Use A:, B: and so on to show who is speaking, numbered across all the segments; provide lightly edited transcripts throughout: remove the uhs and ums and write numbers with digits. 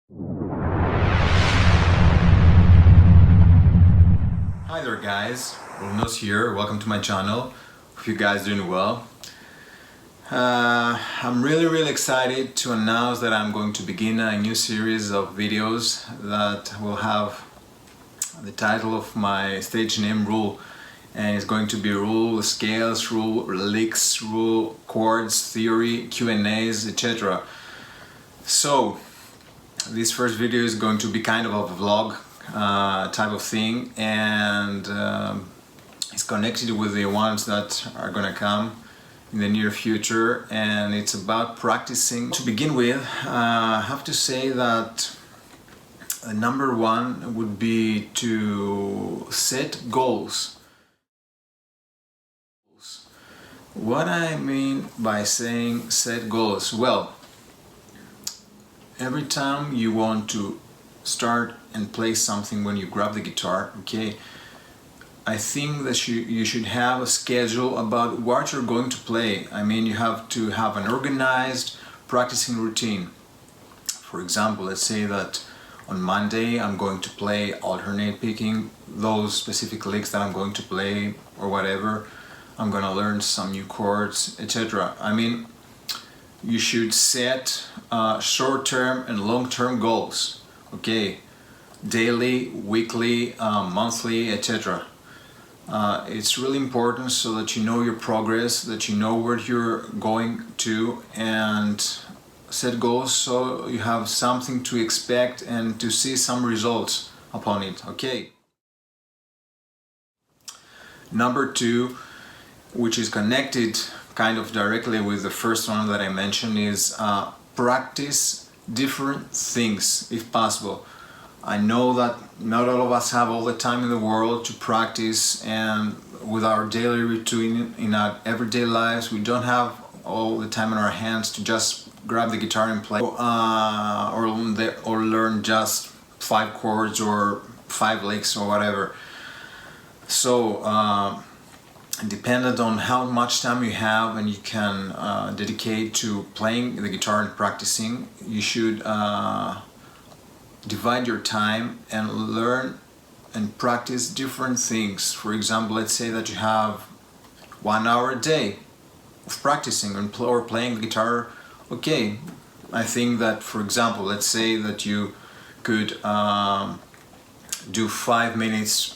A: Hi there guys, RoolNoss here, welcome to my channel. Hope you guys doing well. I'm really excited to announce that I'm going to begin a new series of videos that will have the title of my stage name Rule, and it's going to be Rule Scales, Rule Licks, Rule Chords, Theory, Q&As, etc. So this first video is going to be kind of a vlog type of thing, and it's connected with the ones that are gonna come in the near future, and it's about practicing. To begin with, I have to say that number one would be to set goals. What I mean by saying set goals, well, every time you want to start and play something, when you grab the guitar, okay, I think that you should have a schedule about what you're going to play. I mean, you have to have an organized practicing routine. For example, let's say that on Monday I'm going to play alternate picking, those specific licks that I'm going to play or whatever. I'm gonna learn some new chords, etc. I mean, you should set short-term and long-term goals, okay, daily, weekly, monthly, etc. It's really important so that you know your progress, that you know where you're going to, and set goals so you have something to expect and to see some results upon it, okay. Number two, which is connected kind of directly with the first one that I mentioned, is practice different things if possible. I know that not all of us have all the time in the world to practice, and with our daily routine in our everyday lives, we don't have all the time in our hands to just grab the guitar and play, or learn just 5 chords or 5 licks or whatever. So dependent on how much time you have and you can dedicate to playing the guitar and practicing, you should divide your time and learn and practice different things. For example, let's say that you have 1 hour a day of practicing or playing the guitar. Okay, I think that, for example, let's say that you could do 5 minutes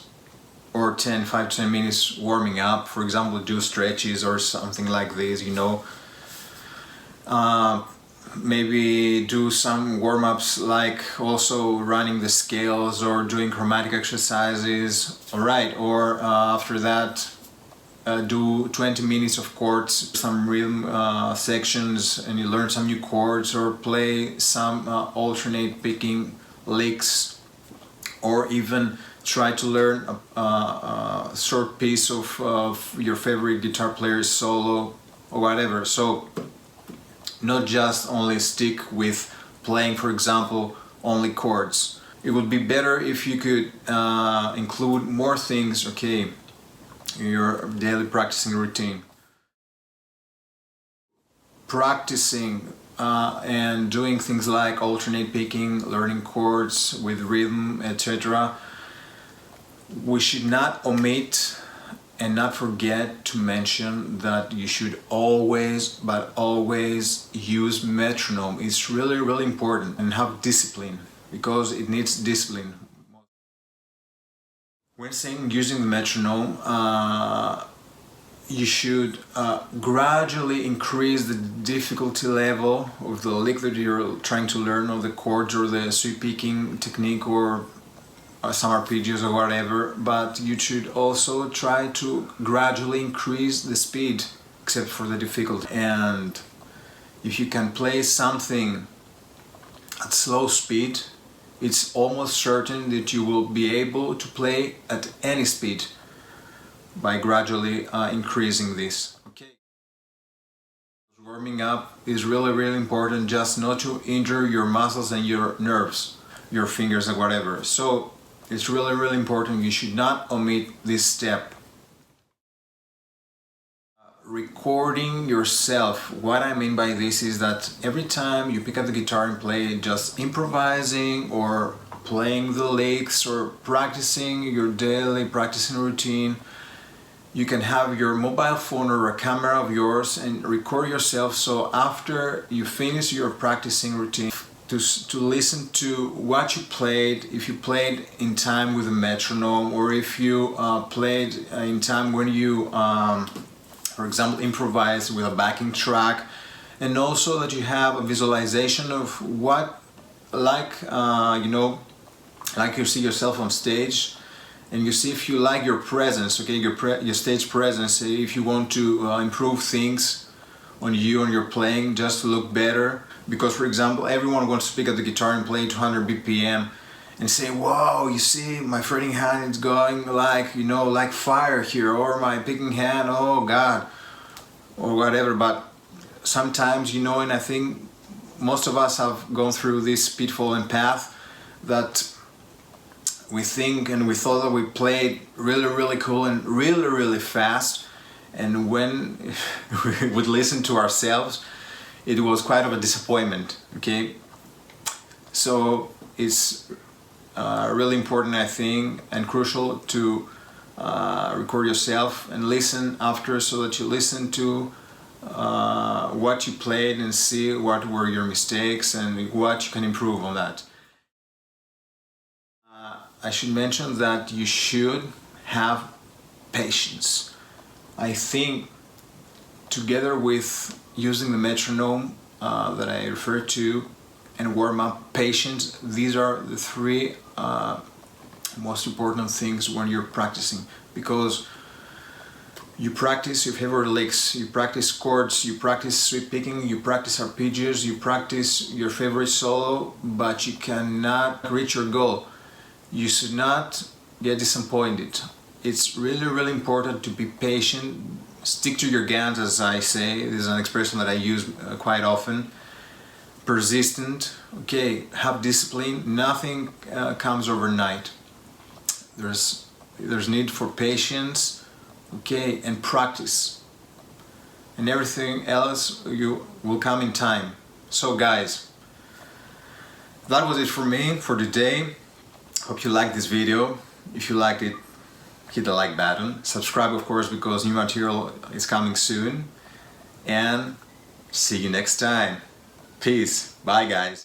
A: or 5 to 10 minutes warming up. For example, do stretches or something like this, you know. Maybe do some warm-ups like also running the scales or doing chromatic exercises, alright, or after that do 20 minutes of chords, some rhythm sections, and you learn some new chords, or play some alternate picking licks, or even try to learn a short piece of your favorite guitar player's solo or whatever. So not just only stick with playing, for example, only chords. It would be better if you could include more things, okay, in your daily practicing routine. Practicing and doing things like alternate picking, learning chords with rhythm, etc. We should not omit and not forget to mention that you should always use metronome. It's really important, and have discipline, because it needs discipline. When saying using the metronome, you should gradually increase the difficulty level of the lick that you're trying to learn, or the chords, or the sweep picking technique, or some arpeggios or whatever, but you should also try to gradually increase the speed, except for the difficulty. And if you can play something at slow speed, it's almost certain that you will be able to play at any speed by gradually increasing this. Okay. Warming up is really important, just not to injure your muscles and your nerves, your fingers and whatever. So it's really important. You should not omit this step. recording yourself. What I mean by this is that every time you pick up the guitar and play, just improvising or playing the licks or practicing your daily practicing routine, you can have your mobile phone or a camera of yours and record yourself, so after you finish your practicing routine, to listen to what you played, if you played in time with a metronome, or if you played in time when you for example improvise with a backing track, and also that you have a visualization of what, like like you see yourself on stage, and you see if you like your presence, okay, your stage presence, if you want to improve things on you and your playing just to look better. Because for example, everyone wants to pick up the guitar and play 200 BPM and say, wow, you see my fretting hand is going like, like fire here, or my picking hand, oh God, or whatever. But sometimes, and I think most of us have gone through this pitfall and path, that we think and we thought that we played really cool and really fast, and when we would listen to ourselves, it was quite of a disappointment, okay? So it's really important, I think, and crucial to record yourself and listen after, so that you listen to what you played and see what were your mistakes and what you can improve on that. I should mention that you should have patience. I think together with using the metronome that I referred to, and warm-up, patience, these are the three most important things when you're practicing, because you practice your favorite licks, you practice chords, you practice sweep picking, you practice arpeggios, you practice your favorite solo, but you cannot reach your goal. You should not get disappointed. It's really important to be patient. Stick to your guns, as I say. This is an expression that I use quite often. Persistent, okay, have discipline. Nothing comes overnight. There's need for patience, okay, and practice. And everything else you will come in time. So guys, that was it for me for today. Hope you liked this video. If you liked it, hit the like button. Subscribe, of course, because new material is coming soon. And see you next time. Peace. Bye, guys.